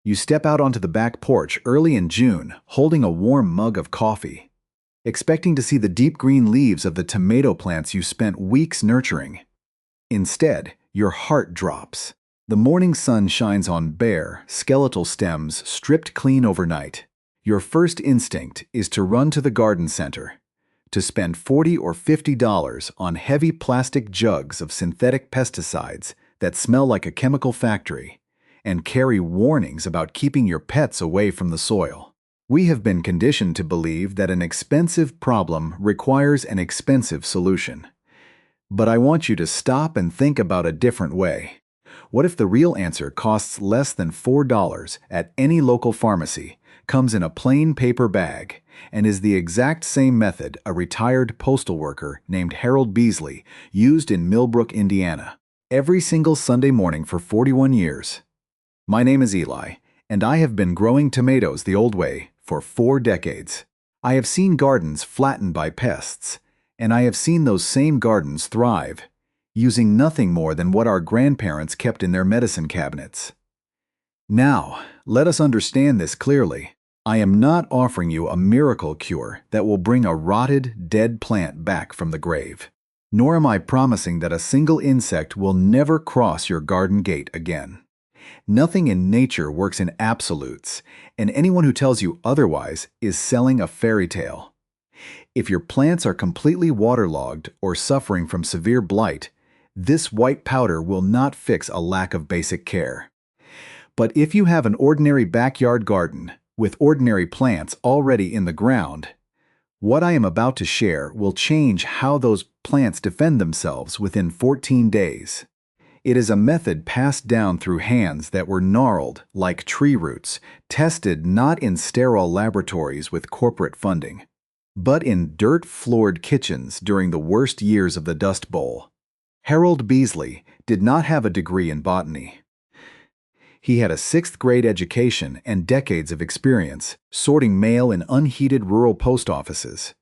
You step out onto the back porch early in June, holding a warm mug of coffee, expecting to see the deep green leaves of the tomato plants you spent weeks nurturing. Instead, your heart drops. The morning sun shines on bare, skeletal stems stripped clean overnight. Your first instinct is to run to the garden center, to spend $40 or $50 on heavy plastic jugs of synthetic pesticides that smell like a chemical factory and carry warnings about keeping your pets away from the soil. We have been conditioned to believe that an expensive problem requires an expensive solution. But I want you to stop and think about a different way. What if the real answer costs less than $4 at any local pharmacy, comes in a plain paper bag, and is the exact same method a retired postal worker named Harold Beasley used in Millbrook, Indiana, every single Sunday morning for 41 years? My name is Eli, and I have been growing tomatoes the old way for 4 decades. I have seen gardens flattened by pests, and I have seen those same gardens thrive, using nothing more than what our grandparents kept in their medicine cabinets. Now, let us understand this clearly. I am not offering you a miracle cure that will bring a rotted, dead plant back from the grave. Nor am I promising that a single insect will never cross your garden gate again. Nothing in nature works in absolutes, and anyone who tells you otherwise is selling a fairy tale. If your plants are completely waterlogged or suffering from severe blight, this white powder will not fix a lack of basic care. But if you have an ordinary backyard garden with ordinary plants already in the ground, what I am about to share will change how those plants defend themselves within 14 days. It is a method passed down through hands that were gnarled like tree roots, tested not in sterile laboratories with corporate funding, but in dirt-floored kitchens during the worst years of the Dust Bowl. Harold Beasley did not have a degree in botany. He had a 6th-grade education and decades of experience sorting mail in unheated rural post offices.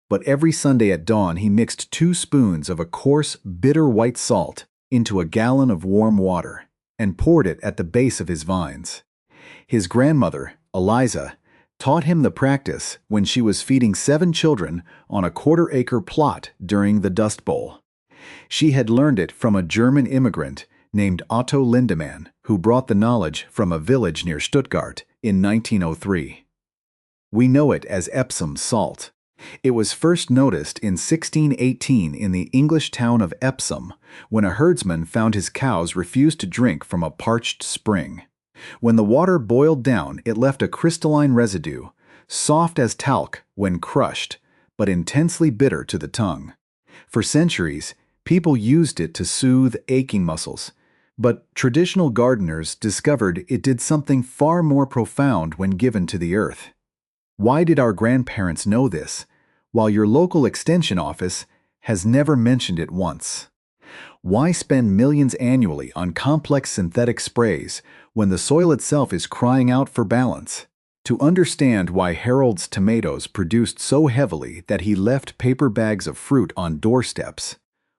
But every Sunday at dawn he mixed 2 spoons of a coarse, bitter white salt into a gallon of warm water and poured it at the base of his vines. His grandmother, Eliza, taught him the practice when she was feeding 7 children on a quarter-acre plot during the Dust Bowl. She had learned it from a German immigrant named Otto Lindemann, who brought the knowledge from a village near Stuttgart in 1903. We know it as Epsom salt. It was first noticed in 1618 in the English town of Epsom, when a herdsman found his cows refused to drink from a parched spring. When the water boiled down, it left a crystalline residue, soft as talc when crushed, but intensely bitter to the tongue. For centuries, people used it to soothe aching muscles, but traditional gardeners discovered it did something far more profound when given to the earth. Why did our grandparents know this, while your local extension office has never mentioned it once? Why spend millions annually on complex synthetic sprays when the soil itself is crying out for balance? To understand why Harold's tomatoes produced so heavily that he left paper bags of fruit on doorsteps,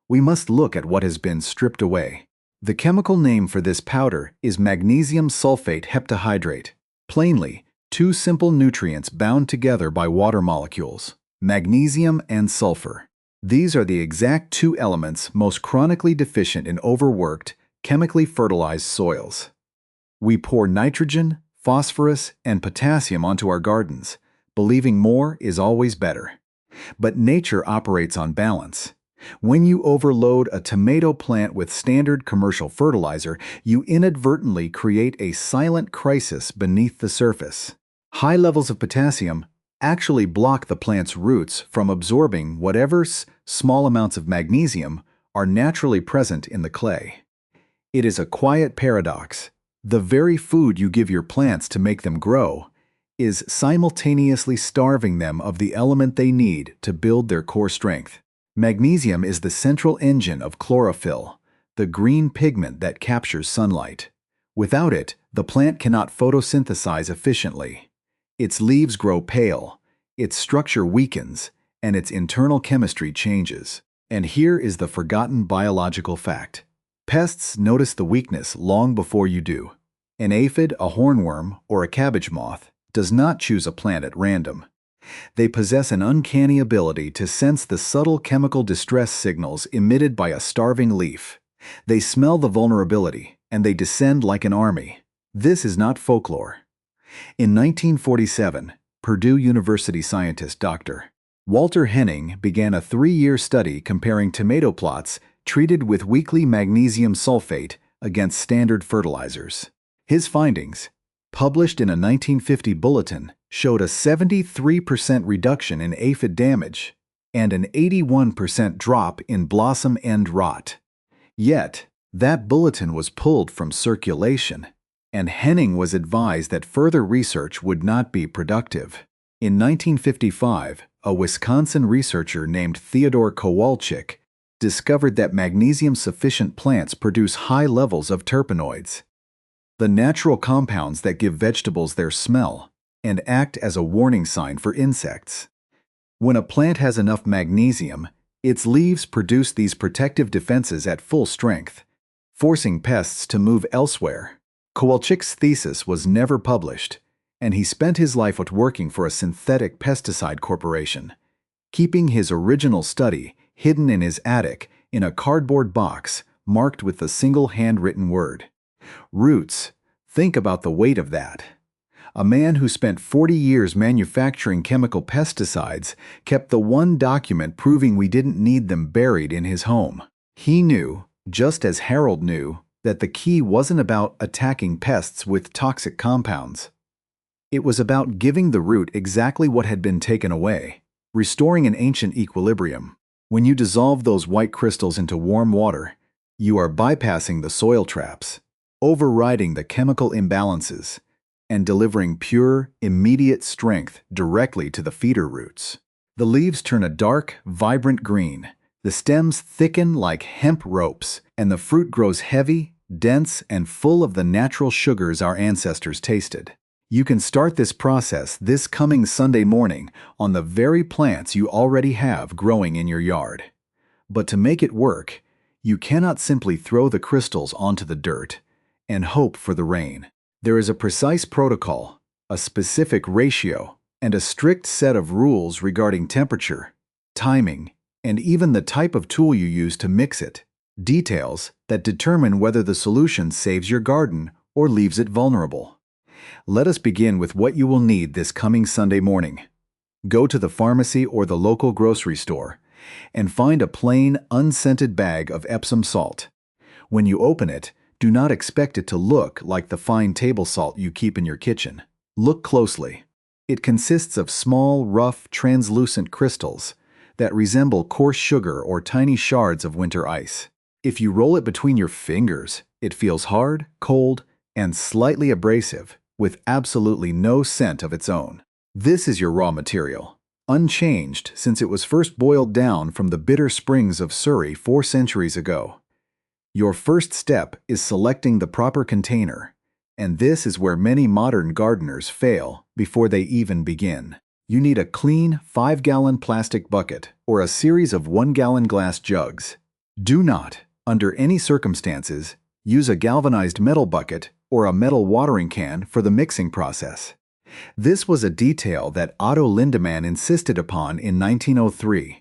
we must look at what has been stripped away. The chemical name for this powder is magnesium sulfate heptahydrate. Plainly, 2 simple nutrients bound together by water molecules, magnesium and sulfur. These are the exact 2 elements most chronically deficient in overworked, chemically fertilized soils. We pour nitrogen, phosphorus, and potassium onto our gardens, believing more is always better. But nature operates on balance. When you overload a tomato plant with standard commercial fertilizer, you inadvertently create a silent crisis beneath the surface. High levels of potassium actually block the plant's roots from absorbing whatever small amounts of magnesium are naturally present in the clay. It is a quiet paradox. The very food you give your plants to make them grow is simultaneously starving them of the element they need to build their core strength. Magnesium is the central engine of chlorophyll, the green pigment that captures sunlight. Without it, the plant cannot photosynthesize efficiently. Its leaves grow pale, its structure weakens, and its internal chemistry changes. And here is the forgotten biological fact. Pests notice the weakness long before you do, An aphid, a hornworm, or a cabbage moth does not choose a plant at random. They possess an uncanny ability to sense the subtle chemical distress signals emitted by a starving leaf. They smell the vulnerability, and they descend like an army. This is not folklore. In 1947, Purdue University scientist Dr. Walter Henning began a 3-year study comparing tomato plots treated with weekly magnesium sulfate against standard fertilizers. His findings, published in a 1950 bulletin, showed a 73% reduction in aphid damage and an 81% drop in blossom end rot. Yet, that bulletin was pulled from circulation, and Henning was advised that further research would not be productive. In 1955, a Wisconsin researcher named Theodore Kowalczyk discovered that magnesium-sufficient plants produce high levels of terpenoids, the natural compounds that give vegetables their smell and act as a warning sign for insects. When a plant has enough magnesium, its leaves produce these protective defenses at full strength, forcing pests to move elsewhere. Kowalczyk's thesis was never published, and he spent his life working for a synthetic pesticide corporation, keeping his original study hidden in his attic in a cardboard box marked with the single handwritten word. Roots. Think about the weight of that. A man who spent 40 years manufacturing chemical pesticides kept the one document proving we didn't need them buried in his home. He knew, just as Harold knew, that the key wasn't about attacking pests with toxic compounds. It was about giving the root exactly what had been taken away, restoring an ancient equilibrium. When you dissolve those white crystals into warm water, you are bypassing the soil traps, overriding the chemical imbalances, and delivering pure, immediate strength directly to the feeder roots. The leaves turn a dark, vibrant green, the stems thicken like hemp ropes, and the fruit grows heavy, dense, and full of the natural sugars our ancestors tasted. You can start this process this coming Sunday morning on the very plants you already have growing in your yard. But to make it work, you cannot simply throw the crystals onto the dirt and hope for the rain. There is a precise protocol, a specific ratio, and a strict set of rules regarding temperature, timing, and even the type of tool you use to mix it. Details that determine whether the solution saves your garden or leaves it vulnerable. Let us begin with what you will need this coming Sunday morning. Go to the pharmacy or the local grocery store and find a plain, unscented bag of Epsom salt. When you open it, do not expect it to look like the fine table salt you keep in your kitchen. Look closely. It consists of small, rough, translucent crystals that resemble coarse sugar or tiny shards of winter ice. If you roll it between your fingers, it feels hard, cold, and slightly abrasive, with absolutely no scent of its own. This is your raw material, unchanged since it was first boiled down from the bitter springs of Surrey 4 centuries ago. Your first step is selecting the proper container, and this is where many modern gardeners fail before they even begin. You need a clean 5-gallon plastic bucket or a series of 1-gallon glass jugs. Do not, under any circumstances, use a galvanized metal bucket or a metal watering can for the mixing process. This was a detail that Otto Lindemann insisted upon in 1903,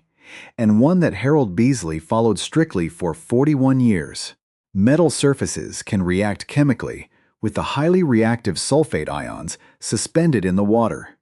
and one that Harold Beasley followed strictly for 41 years. Metal surfaces can react chemically with the highly reactive sulfate ions suspended in the water,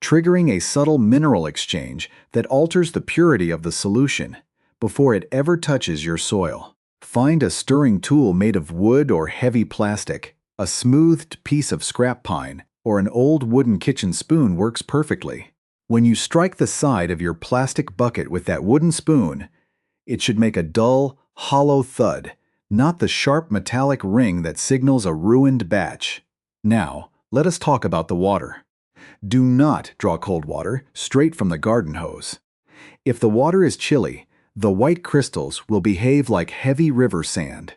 triggering a subtle mineral exchange that alters the purity of the solution before it ever touches your soil. Find a stirring tool made of wood or heavy plastic. A smoothed piece of scrap pine or an old wooden kitchen spoon works perfectly. When you strike the side of your plastic bucket with that wooden spoon, it should make a dull, hollow thud, not the sharp metallic ring that signals a ruined batch. Now, let us talk about the water. Do not draw cold water straight from the garden hose. If the water is chilly, the white crystals will behave like heavy river sand,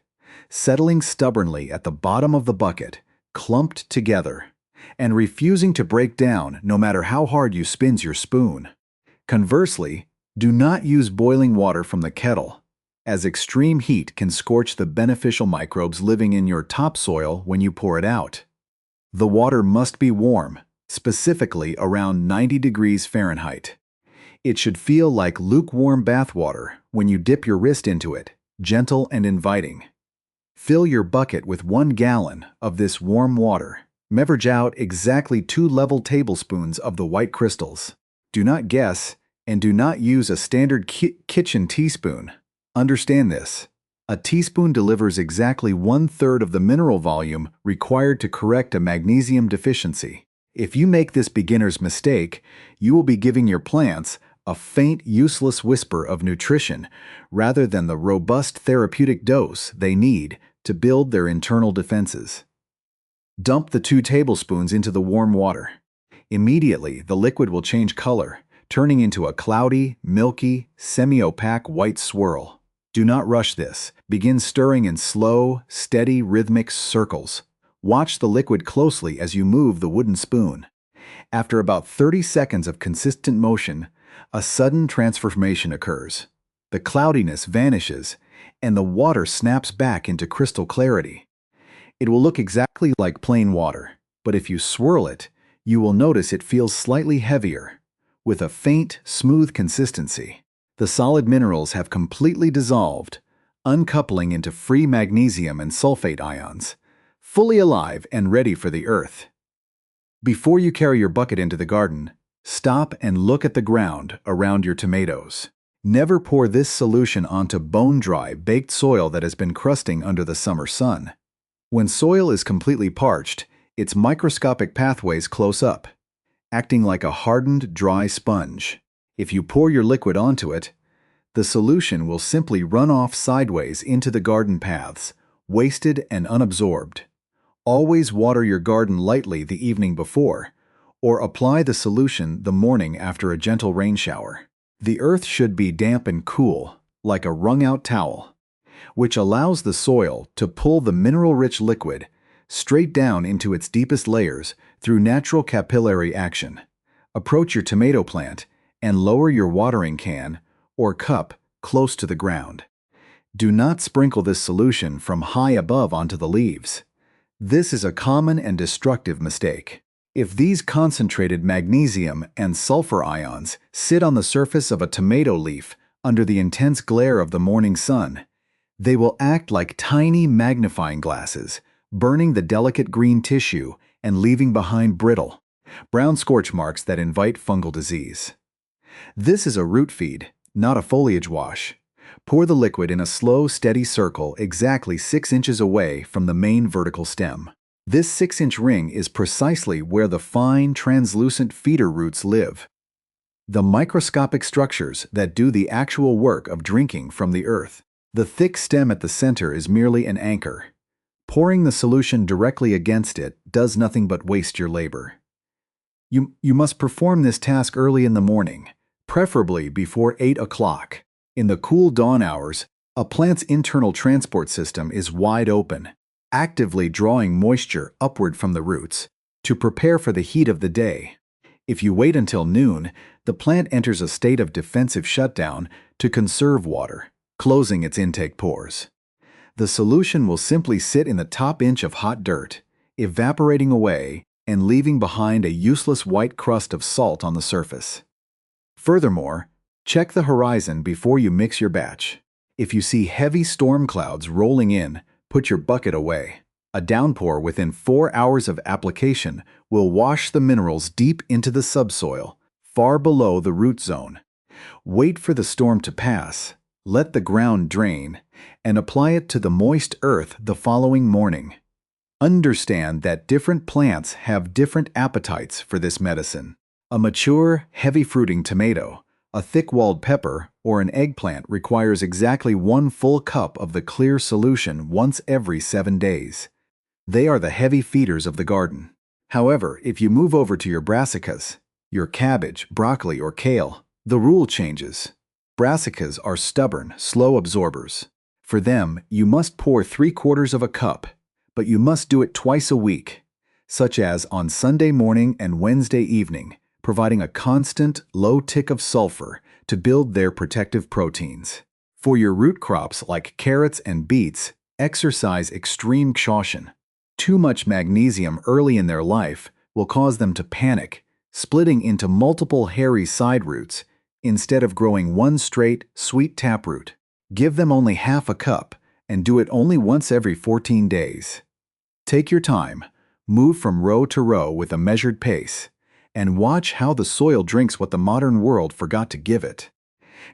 settling stubbornly at the bottom of the bucket, clumped together, and refusing to break down no matter how hard you spin your spoon. Conversely, do not use boiling water from the kettle. as extreme heat can scorch the beneficial microbes living in your topsoil when you pour it out. The water must be warm, specifically around 90 degrees Fahrenheit. It should feel like lukewarm bath water when you dip your wrist into it, gentle and inviting. Fill your bucket with 1 gallon of this warm water. Measure out exactly 2 level tablespoons of the white crystals. Do not guess, and do not use a standard kitchen teaspoon. Understand this. A teaspoon delivers exactly 1/3 of the mineral volume required to correct a magnesium deficiency. If you make this beginner's mistake, you will be giving your plants a faint, useless whisper of nutrition rather than the robust therapeutic dose they need to build their internal defenses. Dump the 2 tablespoons into the warm water. Immediately, the liquid will change color, turning into a cloudy, milky, semi-opaque white swirl. Do not rush this. Begin stirring in slow, steady, rhythmic circles. Watch the liquid closely as you move the wooden spoon. After about 30 seconds of consistent motion, a sudden transformation occurs. The cloudiness vanishes, and the water snaps back into crystal clarity. It will look exactly like plain water, but if you swirl it, you will notice it feels slightly heavier, with a faint, smooth consistency. The solid minerals have completely dissolved, uncoupling into free magnesium and sulfate ions, fully alive and ready for the earth. Before you carry your bucket into the garden, stop and look at the ground around your tomatoes. Never pour this solution onto bone-dry, baked soil that has been crusting under the summer sun. When soil is completely parched, its microscopic pathways close up, acting like a hardened, dry sponge. If you pour your liquid onto it, the solution will simply run off sideways into the garden paths, wasted and unabsorbed. Always water your garden lightly the evening before, or apply the solution the morning after a gentle rain shower. The earth should be damp and cool, like a wrung-out towel, which allows the soil to pull the mineral-rich liquid straight down into its deepest layers through natural capillary action. Approach your tomato plant and lower your watering can or cup close to the ground. Do not sprinkle this solution from high above onto the leaves. This is a common and destructive mistake. If these concentrated magnesium and sulfur ions sit on the surface of a tomato leaf under the intense glare of the morning sun, they will act like tiny magnifying glasses, burning the delicate green tissue and leaving behind brittle, brown scorch marks that invite fungal disease. This is a root feed, not a foliage wash. Pour the liquid in a slow, steady circle exactly 6 inches away from the main vertical stem. This 6-inch ring is precisely where the fine, translucent feeder roots live, the microscopic structures that do the actual work of drinking from the earth. The thick stem at the center is merely an anchor. Pouring the solution directly against it does nothing but waste your labor. You must perform this task early in the morning, preferably before 8 o'clock. In the cool dawn hours, a plant's internal transport system is wide open, actively drawing moisture upward from the roots to prepare for the heat of the day. If you wait until noon, the plant enters a state of defensive shutdown to conserve water, closing its intake pores. The solution will simply sit in the top inch of hot dirt, evaporating away and leaving behind a useless white crust of salt on the surface. Furthermore, check the horizon before you mix your batch. If you see heavy storm clouds rolling in, put your bucket away. A downpour within 4 hours of application will wash the minerals deep into the subsoil, far below the root zone. Wait for the storm to pass, let the ground drain, and apply it to the moist earth the following morning. Understand that different plants have different appetites for this medicine. A mature, heavy-fruiting tomato, a thick-walled pepper, or an eggplant requires exactly 1 full cup of the clear solution once every 7 days. They are the heavy feeders of the garden. However, if you move over to your brassicas, your cabbage, broccoli, or kale, the rule changes. Brassicas are stubborn, slow absorbers. For them, you must pour 3/4 of a cup, but you must do it twice a week, such as on Sunday morning and Wednesday evening, providing a constant, low tick of sulfur to build their protective proteins. For your root crops like carrots and beets, exercise extreme caution. Too much magnesium early in their life will cause them to panic, splitting into multiple hairy side roots instead of growing one straight, sweet taproot. Give them only half a cup and do it only once every 14 days. Take your time, move from row to row with a measured pace, and watch how the soil drinks what the modern world forgot to give it.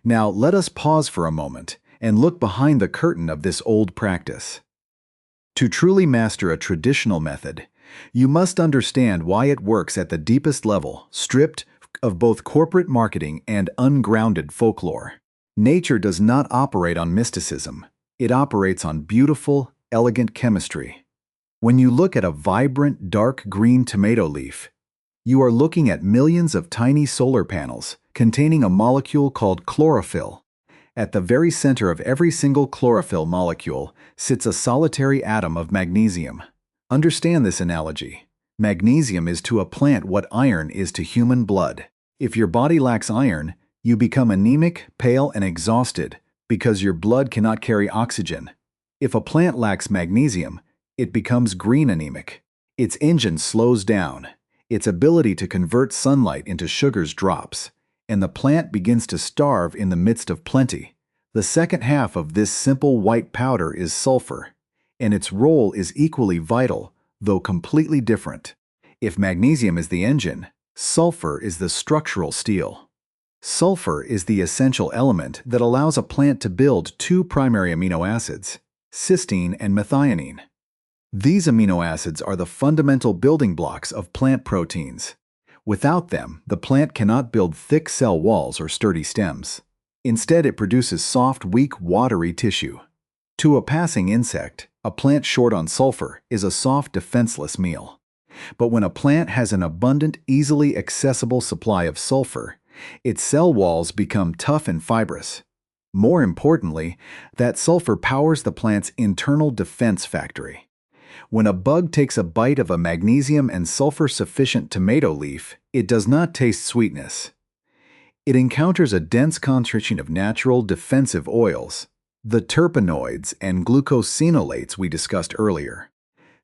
Now let us pause for a moment and look behind the curtain of this old practice. To truly master a traditional method, you must understand why it works at the deepest level, stripped of both corporate marketing and ungrounded folklore. Nature does not operate on mysticism. It operates on beautiful, elegant chemistry. When you look at a vibrant, dark green tomato leaf, you are looking at millions of tiny solar panels containing a molecule called chlorophyll. At the very center of every single chlorophyll molecule sits a solitary atom of magnesium. Understand this analogy. Magnesium is to a plant what iron is to human blood. If your body lacks iron, you become anemic, pale, and exhausted because your blood cannot carry oxygen. If a plant lacks magnesium, it becomes green anemic. Its engine slows down. Its ability to convert sunlight into sugars drops, and the plant begins to starve in the midst of plenty. The second half of this simple white powder is sulfur, and its role is equally vital, though completely different. If magnesium is the engine, sulfur is the structural steel. Sulfur is the essential element that allows a plant to build two primary amino acids, cysteine and methionine. These amino acids are the fundamental building blocks of plant proteins. Without them, the plant cannot build thick cell walls or sturdy stems. Instead, it produces soft, weak, watery tissue. To a passing insect, a plant short on sulfur is a soft, defenseless meal. But when a plant has an abundant, easily accessible supply of sulfur, its cell walls become tough and fibrous. More importantly, that sulfur powers the plant's internal defense factory. When a bug takes a bite of a magnesium and sulfur-sufficient tomato leaf, it does not taste sweetness. It encounters a dense concentration of natural defensive oils, the terpenoids and glucosinolates we discussed earlier.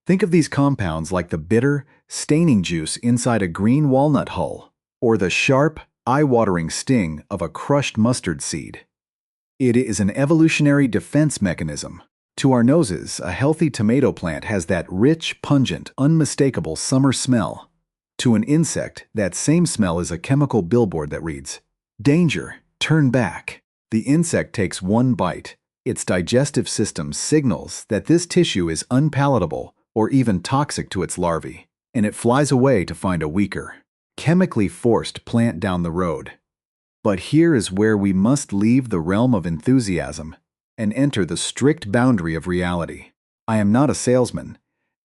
Think of these compounds like the bitter, staining juice inside a green walnut hull, or the sharp, eye-watering sting of a crushed mustard seed. It is an evolutionary defense mechanism. To our noses, a healthy tomato plant has that rich, pungent, unmistakable summer smell. To an insect, that same smell is a chemical billboard that reads, "Danger, turn back." The insect takes one bite. Its digestive system signals that this tissue is unpalatable or even toxic to its larvae, and it flies away to find a weaker, chemically forced plant down the road. But here is where we must leave the realm of enthusiasm and enter the strict boundary of reality. I am not a salesman,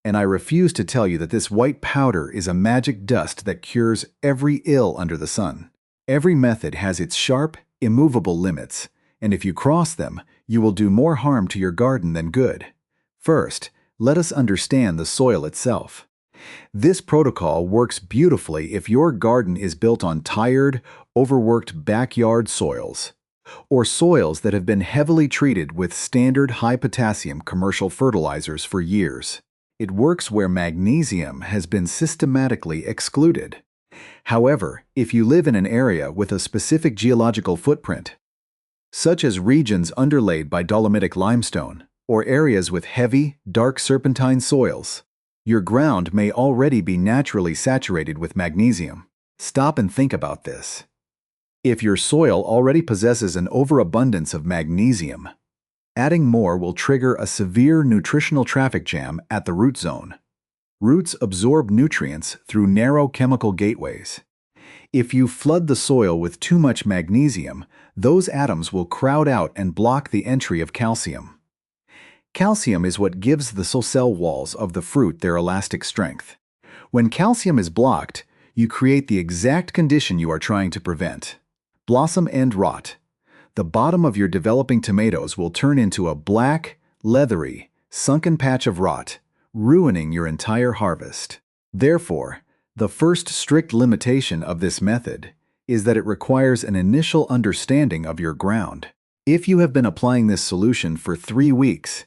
and I refuse to tell you that this white powder is a magic dust that cures every ill under the sun. Every method has its sharp, immovable limits, and if you cross them, you will do more harm to your garden than good. First, let us understand the soil itself. This protocol works beautifully if your garden is built on tired, overworked backyard soils, or soils that have been heavily treated with standard high-potassium commercial fertilizers for years. It works where magnesium has been systematically excluded. However, if you live in an area with a specific geological footprint, such as regions underlaid by dolomitic limestone, or areas with heavy, dark serpentine soils, your ground may already be naturally saturated with magnesium. Stop and think about this. If your soil already possesses an overabundance of magnesium, adding more will trigger a severe nutritional traffic jam at the root zone. Roots absorb nutrients through narrow chemical gateways. If you flood the soil with too much magnesium, those atoms will crowd out and block the entry of calcium. Calcium is what gives the cell walls of the fruit their elastic strength. When calcium is blocked, you create the exact condition you are trying to prevent: blossom end rot. The bottom of your developing tomatoes will turn into a black, leathery, sunken patch of rot, ruining your entire harvest. Therefore, the first strict limitation of this method is that it requires an initial understanding of your ground. If you have been applying this solution for 3 weeks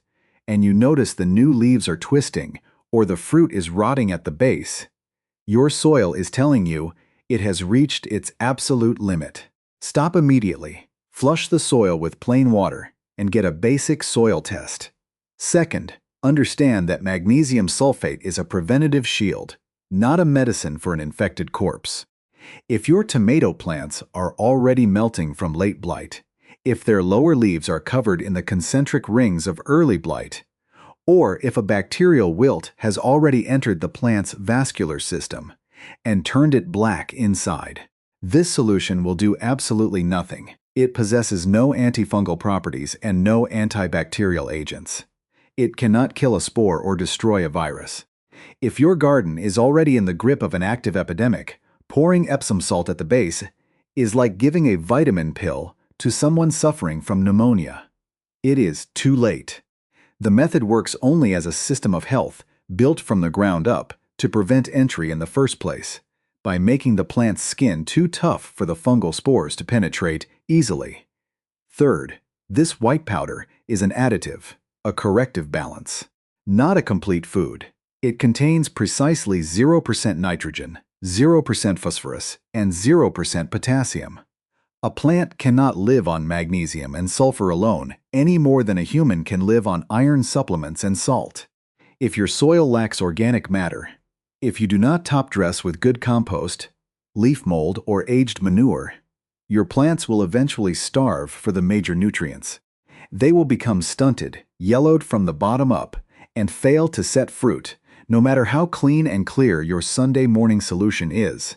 and you notice the new leaves are twisting or the fruit is rotting at the base, your soil is telling you it has reached its absolute limit. Stop immediately, flush the soil with plain water, and get a basic soil test. Second, understand that magnesium sulfate is a preventative shield, not a medicine for an infected corpse. If your tomato plants are already melting from late blight, if their lower leaves are covered in the concentric rings of early blight, or if a bacterial wilt has already entered the plant's vascular system and turned it black inside, this solution will do absolutely nothing. It possesses no antifungal properties and no antibacterial agents. It cannot kill a spore or destroy a virus. If your garden is already in the grip of an active epidemic, pouring Epsom salt at the base is like giving a vitamin pill to someone suffering from pneumonia. It is too late. The method works only as a system of health built from the ground up to prevent entry in the first place, by making the plant's skin too tough for the fungal spores to penetrate easily. Third, this white powder is an additive, a corrective balance, not a complete food. It contains precisely 0% nitrogen, 0% phosphorus, and 0% potassium. A plant cannot live on magnesium and sulfur alone any more than a human can live on iron supplements and salt. If your soil lacks organic matter, if you do not top dress with good compost, leaf mold, or aged manure, your plants will eventually starve for the major nutrients. They will become stunted, yellowed from the bottom up, and fail to set fruit, no matter how clean and clear your Sunday morning solution is.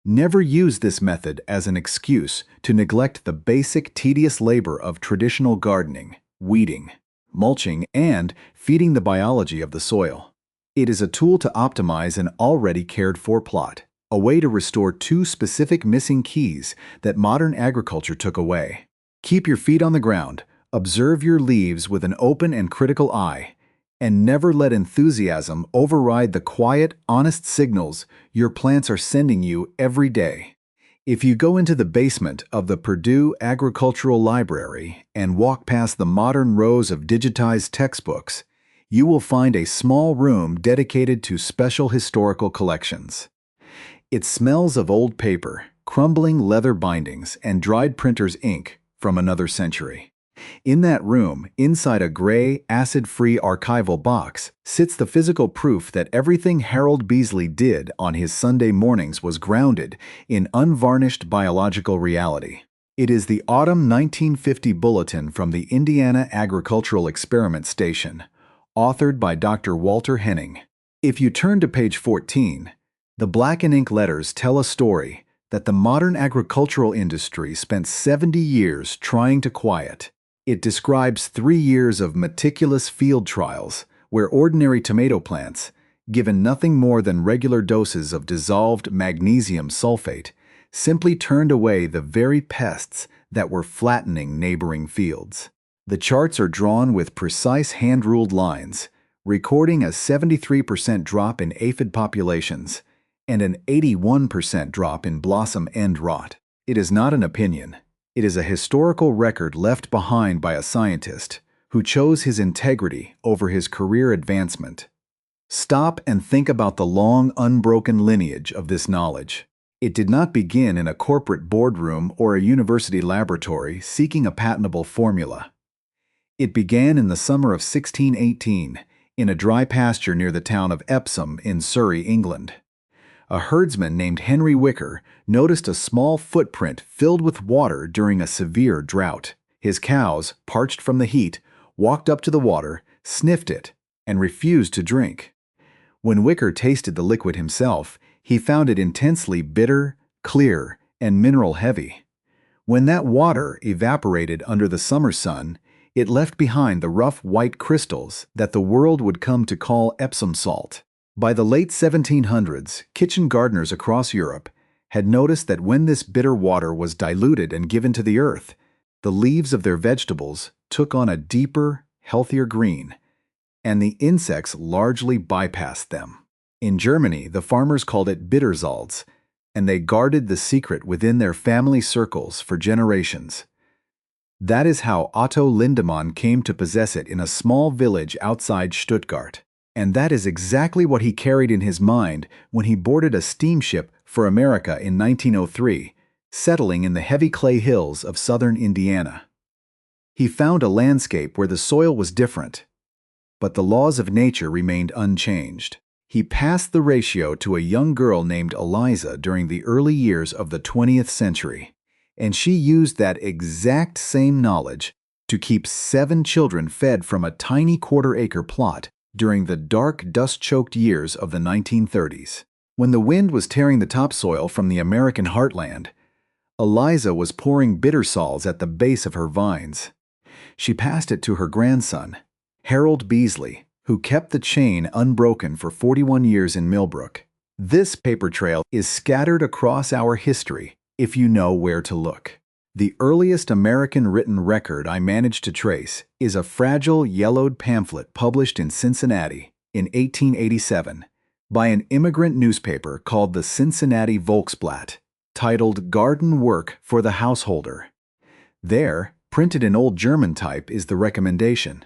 Never use this method as an excuse to neglect the basic tedious labor of traditional gardening, weeding, mulching, and feeding the biology of the soil. It is a tool to optimize an already cared-for plot, a way to restore two specific missing keys that modern agriculture took away. Keep your feet on the ground, observe your leaves with an open and critical eye, and never let enthusiasm override the quiet, honest signals your plants are sending you every day. If you go into the basement of the Purdue Agricultural Library and walk past the modern rows of digitized textbooks, you will find a small room dedicated to special historical collections. It smells of old paper, crumbling leather bindings, and dried printer's ink from another century. In that room, inside a gray, acid-free archival box, sits the physical proof that everything Harold Beasley did on his Sunday mornings was grounded in unvarnished biological reality. It is the autumn 1950 bulletin from the Indiana Agricultural Experiment Station, authored by Dr. Walter Henning. If you turn to page 14, the black and ink letters tell a story that the modern agricultural industry spent 70 years trying to quiet. It describes 3 years of meticulous field trials where ordinary tomato plants, given nothing more than regular doses of dissolved magnesium sulfate, simply turned away the very pests that were flattening neighboring fields. The charts are drawn with precise hand-ruled lines, recording a 73% drop in aphid populations and an 81% drop in blossom end rot. It is not an opinion. It is a historical record left behind by a scientist who chose his integrity over his career advancement. Stop and think about the long, unbroken lineage of this knowledge. It did not begin in a corporate boardroom or a university laboratory seeking a patentable formula. It began in the summer of 1618 in a dry pasture near the town of Epsom in Surrey, England. A herdsman named Henry Wicker noticed a small footprint filled with water during a severe drought. His cows, parched from the heat, walked up to the water, sniffed it, and refused to drink. When Wicker tasted the liquid himself, he found it intensely bitter, clear, and mineral-heavy. When that water evaporated under the summer sun, it left behind the rough white crystals that the world would come to call Epsom salt. By the late 1700s, kitchen gardeners across Europe had noticed that when this bitter water was diluted and given to the earth, the leaves of their vegetables took on a deeper, healthier green, and the insects largely bypassed them. In Germany, the farmers called it Bittersalz, and they guarded the secret within their family circles for generations. That is how Otto Lindemann came to possess it in a small village outside Stuttgart. And that is exactly what he carried in his mind when he boarded a steamship for America in 1903, settling in the heavy clay hills of southern Indiana. He found a landscape where the soil was different, but the laws of nature remained unchanged. He passed the ratio to a young girl named Eliza during the early years of the 20th century, and she used that exact same knowledge to keep 7 children fed from a tiny quarter-acre plot during the dark, dust-choked years of the 1930s. When the wind was tearing the topsoil from the American heartland, Eliza was pouring bittersalls at the base of her vines. She passed it to her grandson, Harold Beasley, who kept the chain unbroken for 41 years in Millbrook. This paper trail is scattered across our history if you know where to look. The earliest American written record I managed to trace is a fragile yellowed pamphlet published in Cincinnati in 1887 by an immigrant newspaper called the Cincinnati Volksblatt, titled Garden Work for the Householder. There, printed in Old German type, is the recommendation: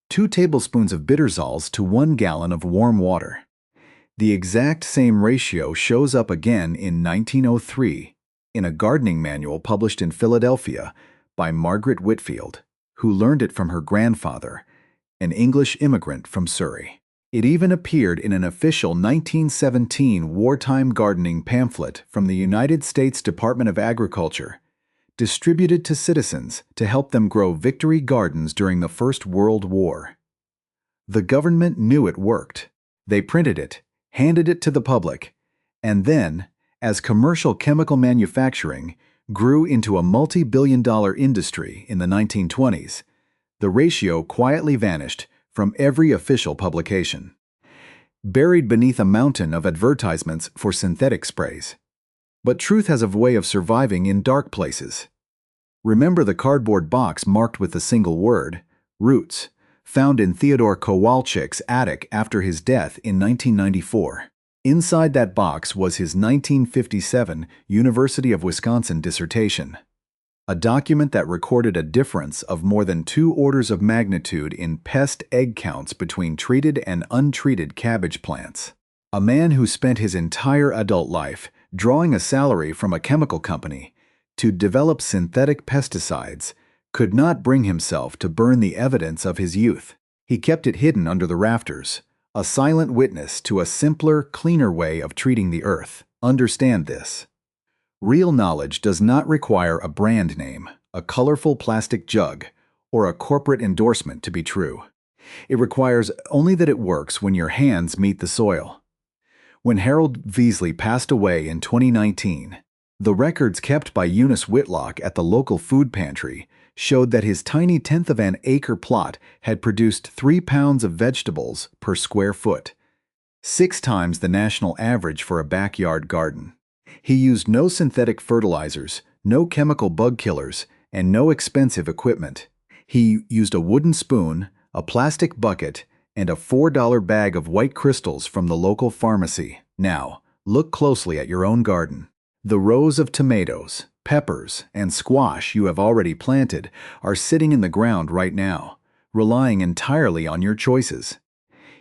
2 tablespoons of bittersalz to 1 gallon of warm water. The exact same ratio shows up again in 1903 in a gardening manual published in Philadelphia by Margaret Whitfield, who learned it from her grandfather, an English immigrant from Surrey. It even appeared in an official 1917 wartime gardening pamphlet from the United States Department of Agriculture, distributed to citizens to help them grow victory gardens during the First World War. The government knew it worked. They printed it, handed it to the public, and then, as commercial chemical manufacturing grew into a multi-billion-dollar industry in the 1920s, the ratio quietly vanished from every official publication, buried beneath a mountain of advertisements for synthetic sprays. But truth has a way of surviving in dark places. Remember the cardboard box marked with the single word, roots, found in Theodore Kowalczyk's attic after his death in 1994. Inside that box was his 1957 University of Wisconsin dissertation, a document that recorded a difference of more than 2 orders of magnitude in pest egg counts between treated and untreated cabbage plants. A man who spent his entire adult life drawing a salary from a chemical company to develop synthetic pesticides could not bring himself to burn the evidence of his youth. He kept it hidden under the rafters, a silent witness to a simpler, cleaner way of treating the earth. Understand this. Real knowledge does not require a brand name, a colorful plastic jug, or a corporate endorsement to be true. It requires only that it works when your hands meet the soil. When Harold Beasley passed away in 2019, the records kept by Eunice Whitlock at the local food pantry showed that his tiny 1/10 of an acre plot had produced 3 pounds of vegetables per square foot, 6 times the national average for a backyard garden. He used no synthetic fertilizers, no chemical bug killers, and no expensive equipment. He used a wooden spoon, a plastic bucket, and a $4 bag of white crystals from the local pharmacy. Now, look closely at your own garden. The rows of tomatoes, peppers, and squash you have already planted are sitting in the ground right now, relying entirely on your choices.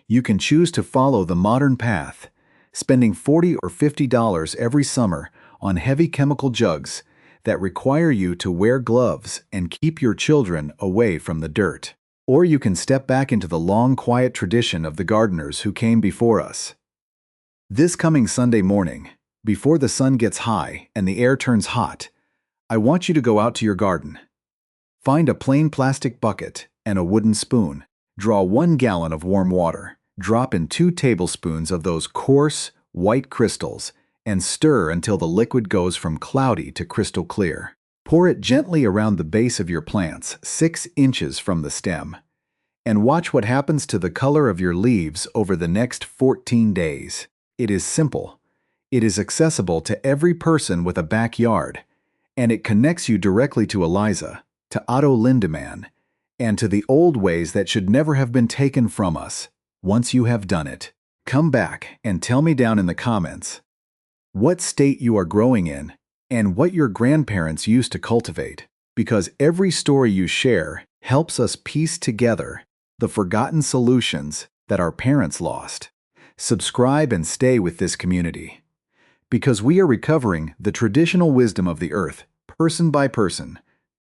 You can choose to follow the modern path, spending $40 or $50 every summer on heavy chemical jugs that require you to wear gloves and keep your children away from the dirt. Or you can step back into the long, quiet tradition of the gardeners who came before us. This coming Sunday morning, before the sun gets high and the air turns hot, I want you to go out to your garden. Find a plain plastic bucket and a wooden spoon. Draw 1 gallon of warm water. Drop in 2 tablespoons of those coarse, white crystals and stir until the liquid goes from cloudy to crystal clear. Pour it gently around the base of your plants, 6 inches from the stem, and watch what happens to the color of your leaves over the next 14 days. It is simple. It is accessible to every person with a backyard, and it connects you directly to Eliza, to Otto Lindemann, and to the old ways that should never have been taken from us. Once you have done it, come back and tell me down in the comments what state you are growing in and what your grandparents used to cultivate. Because every story you share helps us piece together the forgotten solutions that our parents lost. Subscribe and stay with this community. Because we are recovering the traditional wisdom of the earth, person by person,